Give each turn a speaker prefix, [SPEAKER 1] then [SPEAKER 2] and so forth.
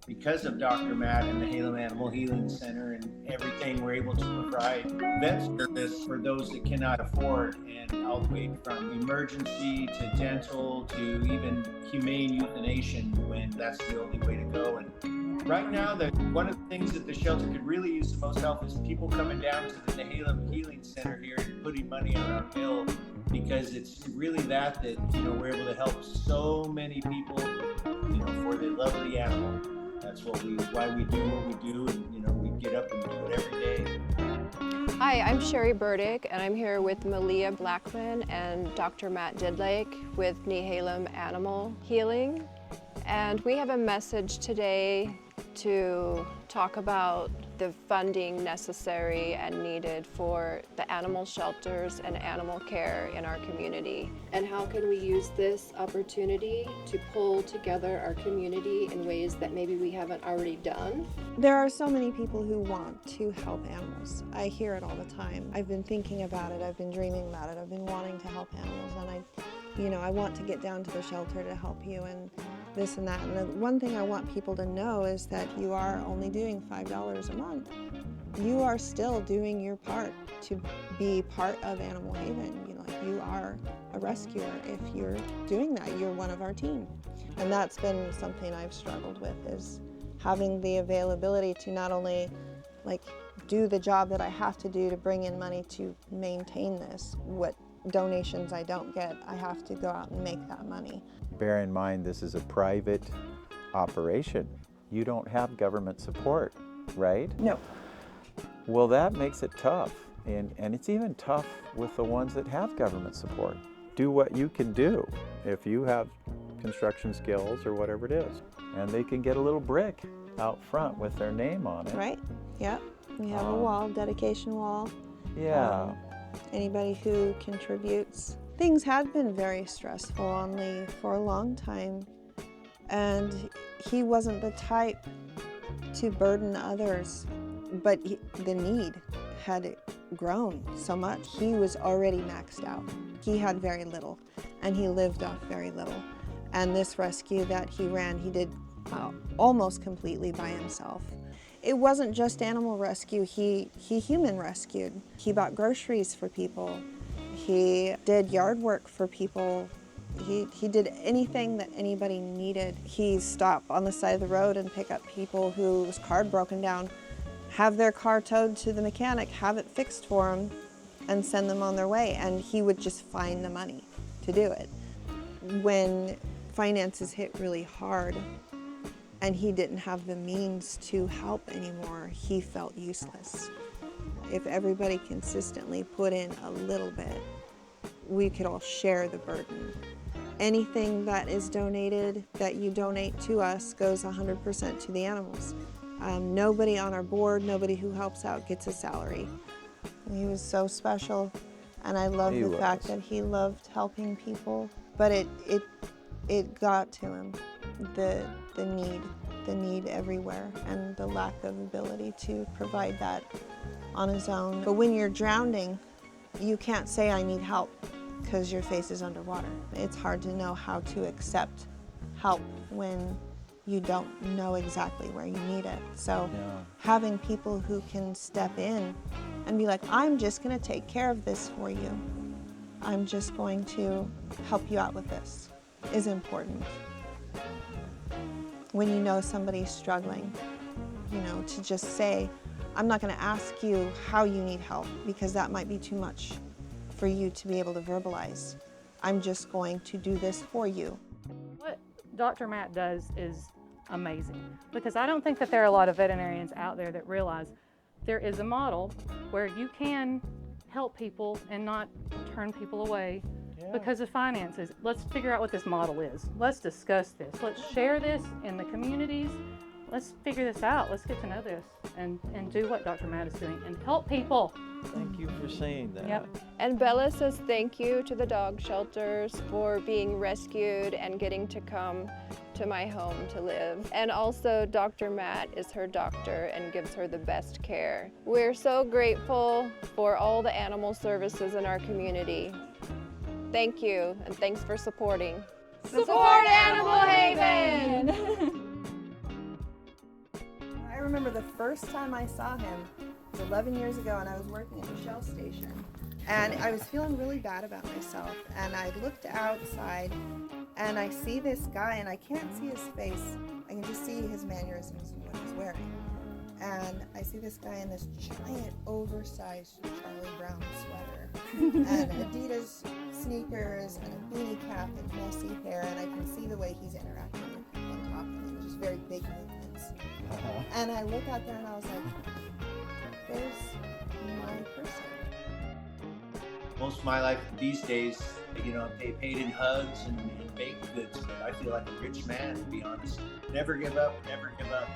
[SPEAKER 1] Because of Dr. Matt and the Nehalem Animal Healing Center and everything, we're able to provide vet service for those that cannot afford, and all the way from emergency to dental to even humane euthanasia when that's the only way to go. And right now, one of the things that the shelter could really use the most help is people coming down to the Nehalem Healing Center here and putting money on our bill, because it's really that we're able to help so many people, for the love of the animal. That's why we do what we do, and we get up and do it every day.
[SPEAKER 2] Hi, I'm Sherri Burdick, and I'm here with Malia, Blackmon, and Dr. Matt Didlake with Nehalem Animal Healing. And we have a message today to talk about the funding necessary and needed for the animal shelters and animal care in our community. And how can we use this opportunity to pull together our community in ways that maybe we haven't already done?
[SPEAKER 3] There are so many people who want to help animals. I hear it all the time. I've been thinking about it, I've been dreaming about it, I've been wanting to help animals, and I want to get down to the shelter to help you and this and that. And the one thing I want people to know is that you are only doing $5 a month. You are still doing your part to be part of Animal Haven. You are a rescuer if you're doing that. You're one of our team. And that's been something I've struggled with, is having the availability to not only do the job that I have to do to bring in money to maintain this. What donations I don't get, I have to go out and make that money.
[SPEAKER 4] Bear in mind, this is a private operation. You don't have government support, right?
[SPEAKER 3] No.
[SPEAKER 4] Well, that makes it tough. And it's even tough with the ones that have government support. Do what you can do if you have construction skills or whatever it is. And they can get a little brick out front with their name on it.
[SPEAKER 3] Right, yep. We have a wall, dedication wall.
[SPEAKER 4] Yeah.
[SPEAKER 3] Anybody who contributes. Things had been very stressful on Lee for a long time, and he wasn't the type to burden others, but the need had grown so much. He was already maxed out. He had very little, and he lived off very little. And this rescue that he ran, he did almost completely by himself. It wasn't just animal rescue, he human rescued. He bought groceries for people. He did yard work for people. He did anything that anybody needed. He'd stop on the side of the road and pick up people whose car had broken down, have their car towed to the mechanic, have it fixed for them, and send them on their way. And he would just find the money to do it. When finances hit really hard, and he didn't have the means to help anymore, he felt useless. If everybody consistently put in a little bit, we could all share the burden. Anything that is donated, that you donate to us, goes 100% to the animals. Nobody on our board, nobody who helps out gets a salary. He was so special, and I love the fact that he loved helping people, but it got to him. The need everywhere, and the lack of ability to provide that on his own. But when you're drowning, you can't say I need help because your face is underwater. It's hard to know how to accept help when you don't know exactly where you need it. So having people who can step in and be like, I'm just going to take care of this for you. I'm just going to help you out with this is important. When you know somebody's struggling, to just say, I'm not going to ask you how you need help because that might be too much for you to be able to verbalize. I'm just going to do this for you.
[SPEAKER 5] What Dr. Matt does is amazing, because I don't think that there are a lot of veterinarians out there that realize there is a model where you can help people and not turn people away because of finances. Let's figure out what this model is. Let's discuss this. Let's share this in the communities. Let's figure this out. Let's get to know this and do what Dr. Matt is doing and help people.
[SPEAKER 4] Thank you for saying that.
[SPEAKER 2] Yep. And Bella says thank you to the dog shelters for being rescued and getting to come to my home to live. And also Dr. Matt is her doctor and gives her the best care. We're so grateful for all the animal services in our community. Thank you, and thanks for supporting. Support Animal Haven!
[SPEAKER 3] I remember the first time I saw him was 11 years ago, and I was working at the Shell station. And I was feeling really bad about myself. And I looked outside, and I see this guy, and I can't see his face. I can just see his mannerisms and what he's wearing. And I see this guy in this giant, oversized Charlie Brown sweater, and Adidas sneakers, and a beanie cap, and messy hair. And I can see the way he's interacting with people and talking, and just very big movements. And I look out there, and I was like, there's my person.
[SPEAKER 1] Most of my life these days, they paid in hugs and baked goods. I feel like a rich man, to be honest. Never give up, never give up.